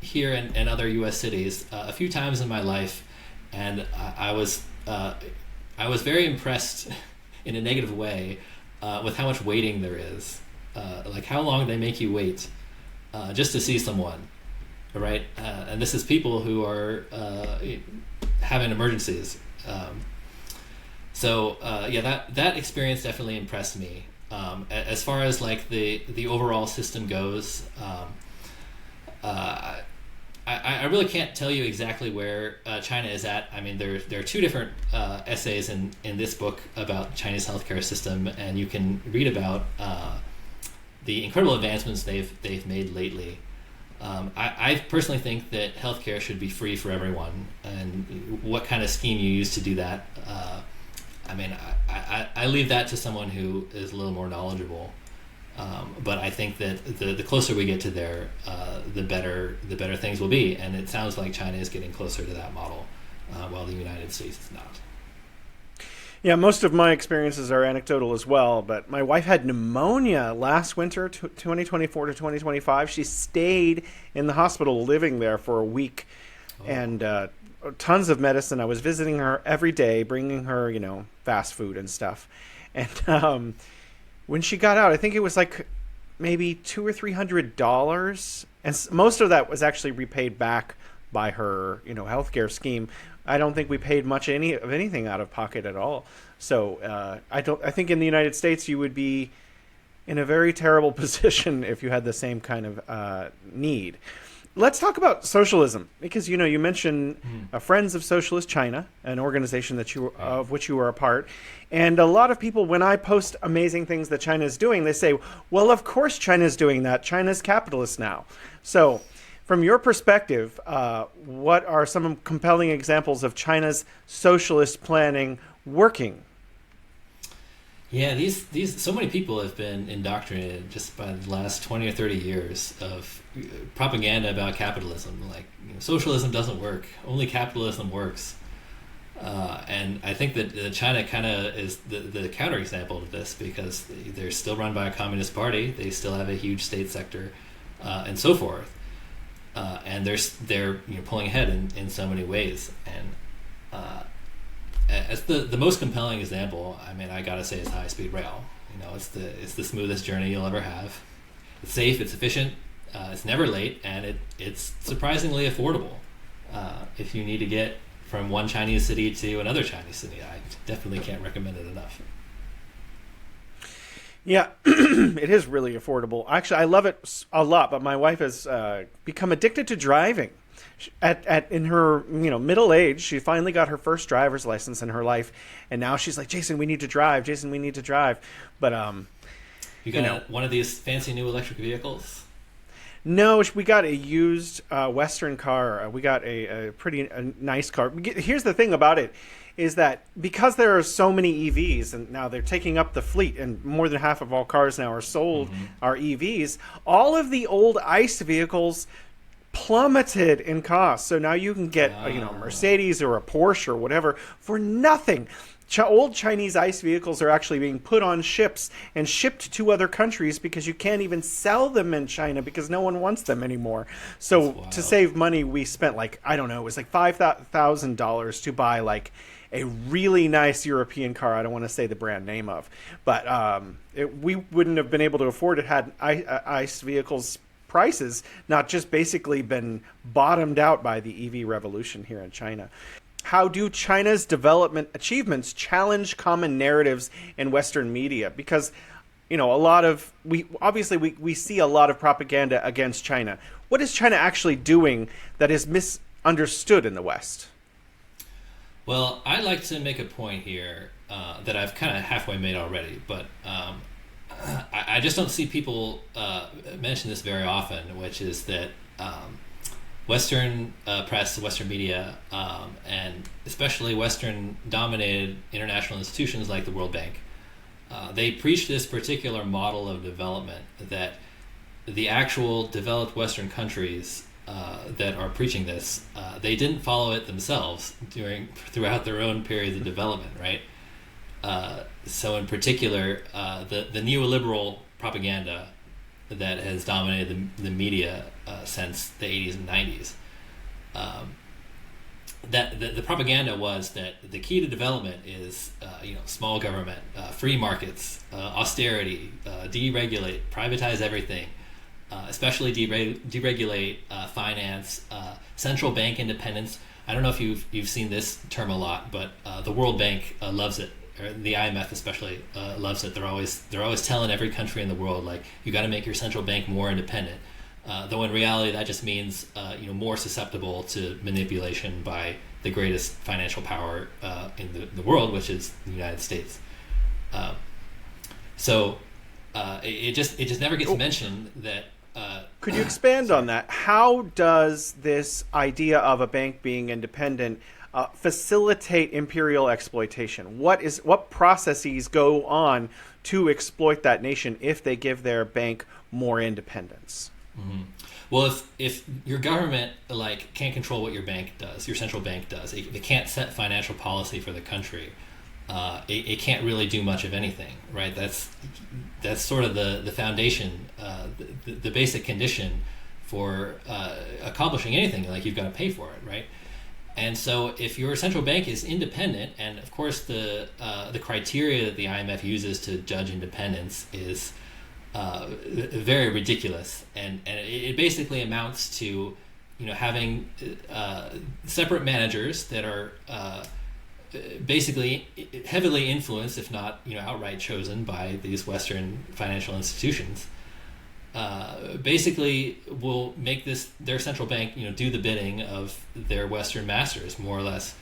here and other U.S. cities a few times in my life, and I was very impressed in a negative way with how much waiting there is, like how long they make you wait just to see someone, right? And this is people who are having emergencies. So that experience definitely impressed me. As far as like the overall system goes, I really can't tell you exactly where China is at. I mean, there are two different essays in this book about China's healthcare system, and you can read about the incredible advancements they've made lately. I personally think that healthcare should be free for everyone, and what kind of scheme you use to do that, I mean, I leave that to someone who is a little more knowledgeable. But I think that the closer we get to there, the better things will be, and it sounds like China is getting closer to that model, while the United States is not. Yeah, most of my experiences are anecdotal as well, but my wife had pneumonia last winter, 2024 to 2025. She stayed in the hospital living there for a week, and tons of medicine. I was visiting her every day, bringing her, fast food and stuff. And when she got out, I think it was like maybe $200 or $300, and most of that was actually repaid back by her, healthcare scheme. I don't think we paid much of anything out of pocket at all. So I think in the United States you would be in a very terrible position if you had the same kind of need. Let's talk about socialism, because you mentioned Friends of Socialist China, an organization of which you are a part, and a lot of people, when I post amazing things that China is doing, they say, "Well, of course China is doing that. China's capitalist now." So, from your perspective, what are some compelling examples of China's socialist planning working? Yeah, these so many people have been indoctrinated just by the last 20 or 30 years of propaganda about capitalism. Like, socialism doesn't work, only capitalism works. And I think that China kind of is the counterexample to this, because they're still run by a communist party, they still have a huge state sector, and so forth. And they're pulling ahead in so many ways. And as the most compelling example, I mean, I gotta say, is high-speed rail. It's the smoothest journey you'll ever have. It's safe, it's efficient, it's never late, and it's surprisingly affordable. If you need to get from one Chinese city to another Chinese city, I definitely can't recommend it enough. Yeah, it is really affordable. Actually, I love it a lot, but my wife has become addicted to driving. In her middle age, she finally got her first driver's license in her life, and now she's like, "Jason, we need to drive. Jason, we need to drive." But you got one of these fancy new electric vehicles? No, we got a used Western car. We got a pretty nice car. Here's the thing about it, is that because there are so many EVs, and now they're taking up the fleet, and more than half of all cars now are sold are EVs, all of the old ICE vehicles plummeted in cost. So now you can get a Mercedes or a Porsche or whatever for nothing. Old Chinese ICE vehicles are actually being put on ships and shipped to other countries because you can't even sell them in China because no one wants them anymore. So to save money, we spent it was like $5,000 to buy like a really nice European car. I don't want to say the brand name of, but we wouldn't have been able to afford it had ICE vehicles prices not just basically been bottomed out by the EV revolution here in China. How do China's development achievements challenge common narratives in Western media? Because, we see a lot of propaganda against China. What is China actually doing that is misunderstood in the West? Well, I'd like to make a point here that I've kind of halfway made already, but I just don't see people mention this very often, which is that Western press, Western media, and especially Western-dominated international institutions like the World Bank, they preach this particular model of development that the actual developed Western countries that are preaching this, they didn't follow it themselves throughout their own periods of development, right? So in particular, the neoliberal propaganda that has dominated the media since the 80s and 90s. That the propaganda was that the key to development is small government, free markets, austerity, deregulate, privatize everything, especially deregulate finance, central bank independence. I don't know if you've seen this term a lot, but the World Bank loves it. Or the IMF especially loves it. They're always telling every country in the world, like, you got to make your central bank more independent. Though in reality that just means more susceptible to manipulation by the greatest financial power in the world, which is the United States. It just never gets mentioned that. Could you expand on that? How does this idea of a bank being independent facilitate imperial exploitation? What processes go on to exploit that nation if they give their bank more independence? Mm-hmm. Well, if your government can't control what your bank does, your central bank does, it can't set financial policy for the country. It can't really do much of anything, right? That's sort of the foundation, the basic condition for accomplishing anything. Like, you've got to pay for it, right? And so if your central bank is independent, and of course the criteria that the IMF uses to judge independence is very ridiculous, and it basically amounts to having separate managers that are basically heavily influenced, if not outright chosen, by these Western financial institutions. Basically will make their central bank do the bidding of their Western masters, more or less.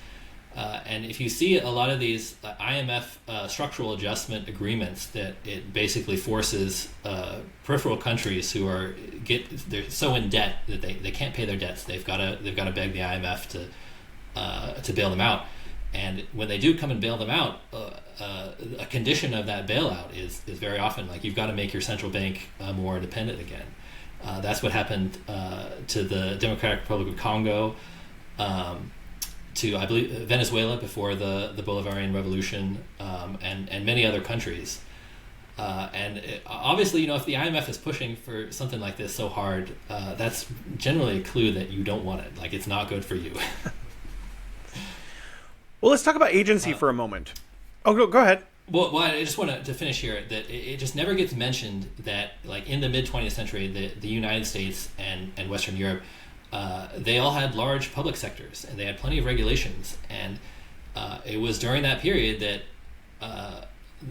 And if you see a lot of these IMF structural adjustment agreements, that it basically forces peripheral countries they're so in debt that they can't pay their debts. They've got to beg the IMF to bail them out. And when they do come and bail them out, a condition of that bailout is very often you've got to make your central bank more independent again. That's what happened to the Democratic Republic of Congo, to, I believe, Venezuela before the Bolivarian Revolution, and many other countries. Obviously, if the IMF is pushing for something like this so hard, that's generally a clue that you don't want it. It's not good for you. Well, let's talk about agency for a moment. Oh, go ahead. Well, I just want to finish here that it just never gets mentioned that, in the mid-20th century, the United States and Western Europe, they all had large public sectors, and they had plenty of regulations. And it was during that period that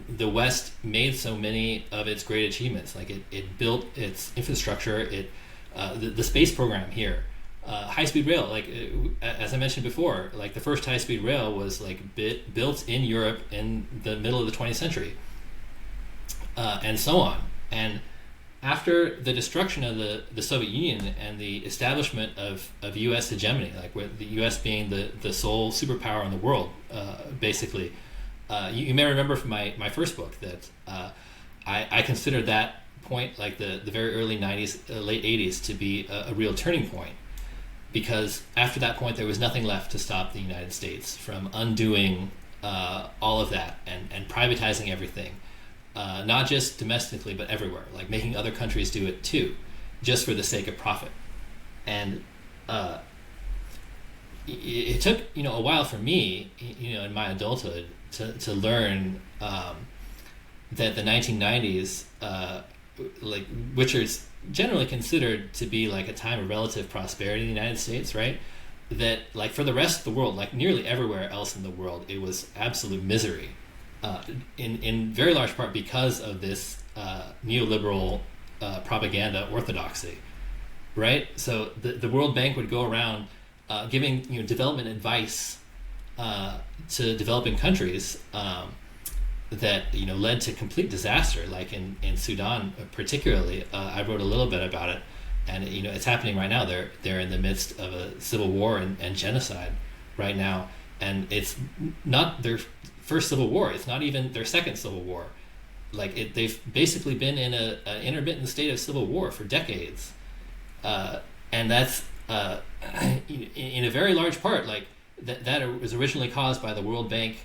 the West made so many of its great achievements. It built its infrastructure, the space program here. High-speed rail, as I mentioned before, the first high-speed rail was built in Europe in the middle of the 20th century, and so on. And after the destruction of the Soviet Union and the establishment of U.S. hegemony, where the U.S. being the sole superpower in the world, basically, you may remember from my first book that I considered that point, the very early 90s, late 80s, to be a real turning point. Because after that point, there was nothing left to stop the United States from undoing all of that and privatizing everything, not just domestically, but everywhere, making other countries do it too, just for the sake of profit. And it took a while for me, in my adulthood, to learn that the 1990s, which is generally considered to be a time of relative prosperity in the United States, right? That for the rest of the world, nearly everywhere else in the world, it was absolute misery, in very large part because of this neoliberal propaganda orthodoxy, right? So the World Bank would go around giving development advice to developing countries that led to complete disaster, in Sudan particularly. I wrote a little bit about it, and it's happening right now. They're in the midst of a civil war and genocide right now, and it's not their first civil war. It's not even their second civil war. They've basically been in an intermittent state of civil war for decades, and that's in a very large part that was originally caused by the World Bank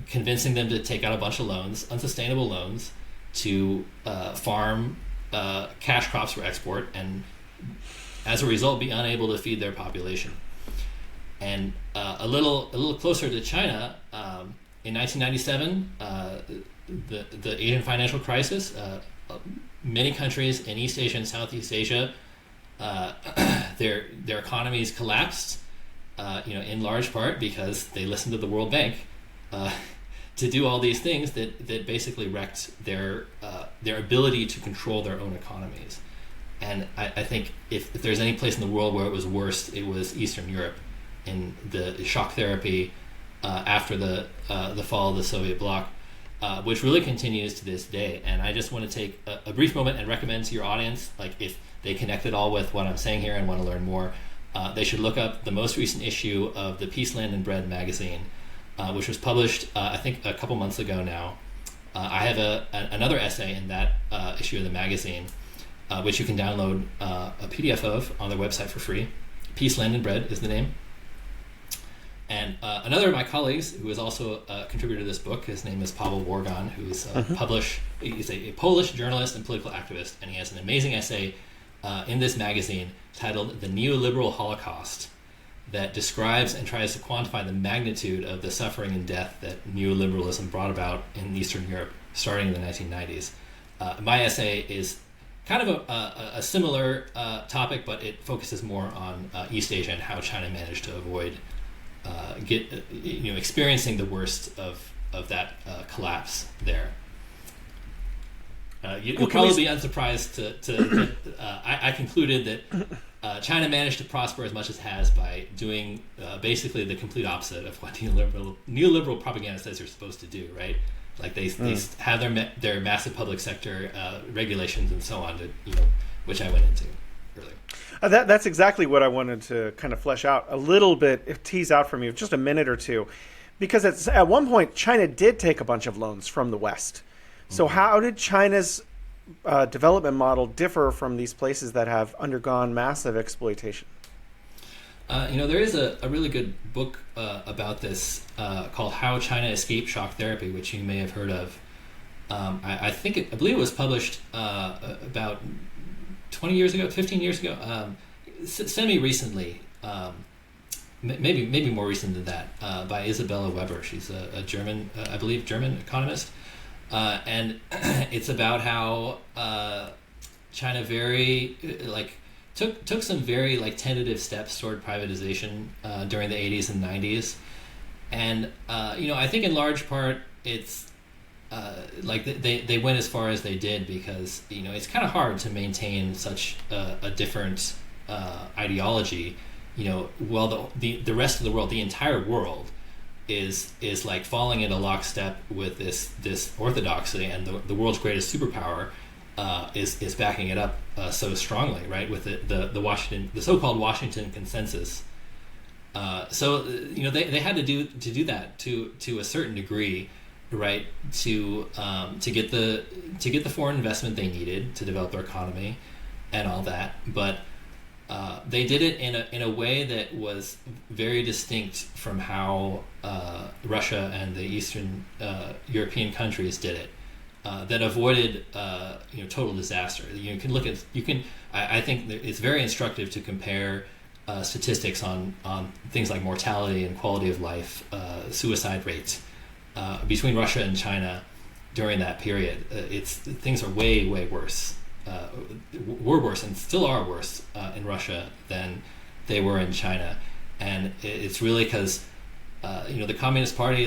convincing them to take out a bunch of loans, unsustainable loans, to farm cash crops for export, and as a result be unable to feed their population. And a little closer to China, in 1997, the Asian financial crisis, many countries in East Asia and Southeast Asia, their economies collapsed, in large part because they listened to the World Bank to do all these things that basically wrecked their ability to control their own economies. And I think if there's any place in the world where it was worst, it was Eastern Europe, in the shock therapy after the fall of the Soviet bloc, which really continues to this day. And I just want to take a brief moment and recommend to your audience, if they connect it all with what I'm saying here and want to learn more, they should look up the most recent issue of the Peace, Land, and Bread magazine, which was published, I think, a couple months ago now. I have another essay in that issue of the magazine, which you can download a PDF of on their website for free. Peace, Land, and Bread is the name. And another of my colleagues, who is also a contributor to this book, his name is Paweł Worgon, who's he's a Polish journalist and political activist, and he has an amazing essay in this magazine titled "The Neoliberal Holocaust," that describes and tries to quantify the magnitude of the suffering and death that neoliberalism brought about in Eastern Europe starting in the 1990s. My essay is kind of a similar topic, but it focuses more on East Asia and how China managed to avoid experiencing the worst of that collapse there. You'll probably be unsurprised to I concluded that China managed to prosper as much as it has by doing basically the complete opposite of what neoliberal propaganda says you're supposed to do, right? They have their massive public sector regulations and so on, which I went into earlier. That's exactly what I wanted to kind of flesh out a little bit, tease out from you, just a minute or two, because at one point China did take a bunch of loans from the West. So how did China's development model differ from these places that have undergone massive exploitation? There is a really good book about this called "How China Escaped Shock Therapy," which you may have heard of. I believe it was published about 20 years ago, 15 years ago, semi-recently, maybe more recent than that, by Isabella Weber. She's a German, I believe, German economist. And it's about how China took some very tentative steps toward privatization during the 80s and 90s. And, I think in large part it's they went as far as they did because, it's kind of hard to maintain such a different ideology, while the rest of the world, the entire world, is falling into lockstep with this orthodoxy, and the world's greatest superpower is backing it up so strongly, right? With the so-called Washington consensus. So they had to do that to a certain degree, right? To get the foreign investment they needed to develop their economy and all that, but they did it in a way that was very distinct from how Russia and the Eastern European countries did it. That avoided total disaster. I think it's very instructive to compare statistics on things like mortality and quality of life, suicide rates between Russia and China during that period. Things are way worse. Were worse and still are worse in Russia than they were in China, and it's really because the Communist Party,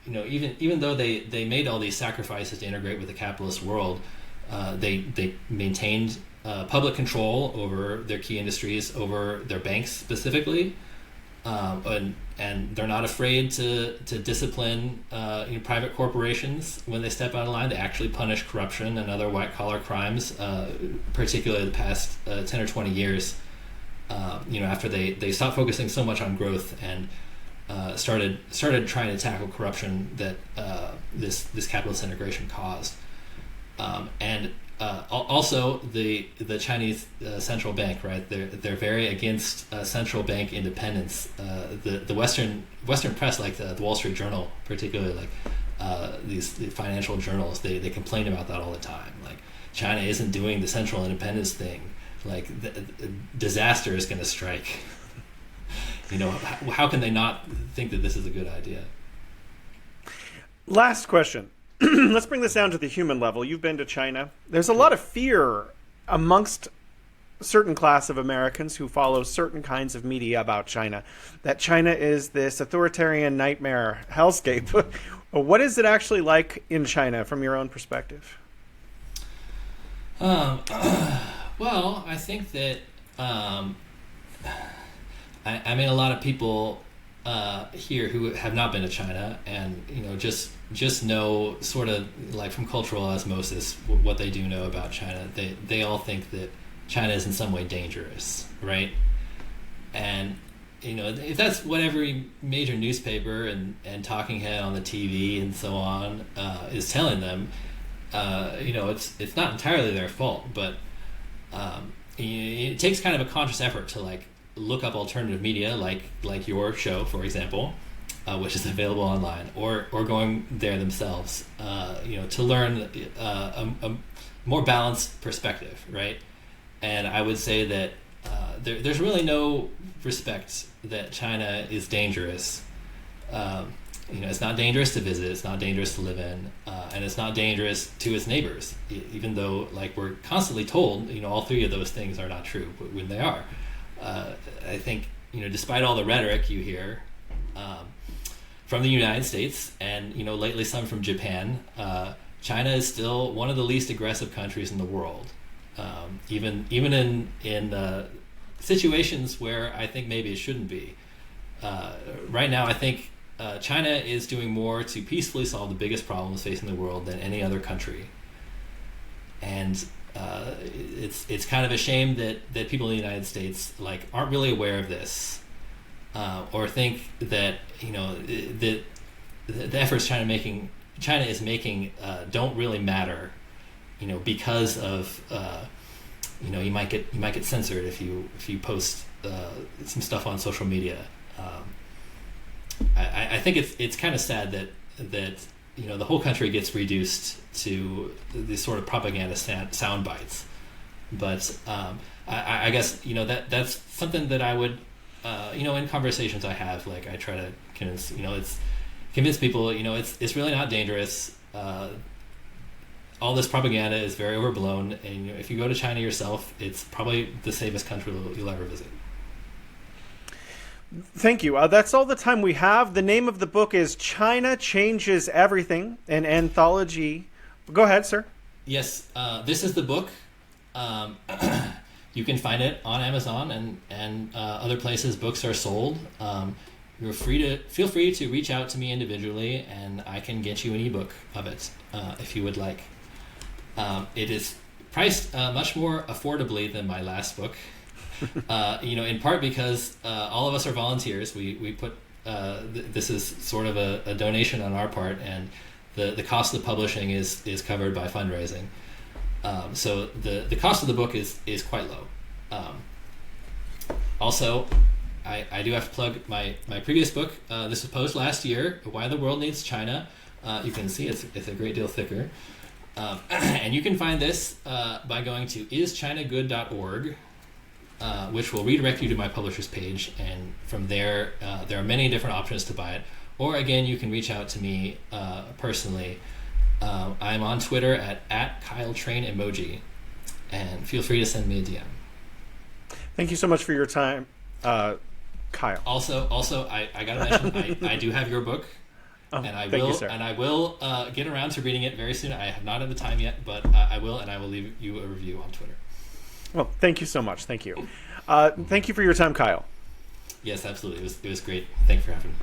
even though they made all these sacrifices to integrate with the capitalist world, they maintained public control over their key industries, over their banks specifically, and they're not afraid to discipline private corporations when they step out of line. They actually punish corruption and other white collar crimes, particularly the past 10 or 20 years. After they stopped focusing so much on growth and started trying to tackle corruption that this capitalist integration caused. Also the Chinese central bank, right? They're very against central bank independence. The Western press, like the Wall Street Journal, particularly, like these financial journals, they complain about that all the time. Like, China isn't doing the central independence thing. Like, the disaster is going to strike. How can they not think that this is a good idea? Last question. Let's bring this down to the human level. You've been to China. There's a lot of fear amongst a certain class of Americans who follow certain kinds of media about China, that China is this authoritarian nightmare hellscape. What is it actually like in China from your own perspective? Well, I think that I mean, a lot of people here who have not been to China and just know, sort of like from cultural osmosis, what they do know about China. They all think that China is in some way dangerous, right? And if that's what every major newspaper and talking head on the TV and so on is telling them, it's not entirely their fault, but it takes kind of a conscious effort to like look up alternative media, like your show, for example, which is available online, or going there themselves, to learn a more balanced perspective, right? And I would say that there's really no respect that China is dangerous. It's not dangerous to visit, it's not dangerous to live in, and it's not dangerous to its neighbors, even though, like, we're constantly told, all three of those things are not true, but when they are. I think, despite all the rhetoric you hear from the United States and, lately some from Japan, China is still one of the least aggressive countries in the world. Even in situations where I think maybe it shouldn't be. Right now, I think China is doing more to peacefully solve the biggest problems facing the world than any other country. And it's kind of a shame that people in the United States aren't really aware of this, or think that the efforts China is making don't really matter, because of you might get censored if you post some stuff on social media. I think it's kind of sad that the whole country gets reduced to these sort of propaganda sound bites. But I guess that's something that I would in conversations I have, I try to convince people it's really not dangerous. All this propaganda is very overblown, and if you go to China yourself, it's probably the safest country you'll ever visit. Thank you. That's all the time we have. The name of the book is China Changes Everything, an anthology. Go ahead, sir. Yes, this is the book. You can find it on Amazon and other places books are sold. Feel free to reach out to me individually, and I can get you an ebook of it if you would like. It is priced much more affordably than my last book. In part because all of us are volunteers. We put this is sort of a donation on our part, and the cost of publishing is covered by fundraising. So the cost of the book is quite low. Also, I do have to plug my previous book. This was published last year, Why the World Needs China. You can see it's a great deal thicker. And you can find this by going to ischinagood.org. Which will redirect you to my publisher's page, and from there there are many different options to buy it. Or again, you can reach out to me personally. I'm on Twitter at KyleTrainEmoji, and feel free to send me a DM. Thank you so much for your time, Kyle. Also, I gotta mention I do have your book, and I will get around to reading it very soon. I have not had the time yet, but I will, and I will leave you a review on Twitter. Well, thank you so much. Thank you. Thank you for your time, Kyle. Yes, absolutely. It was great. Thanks for having me.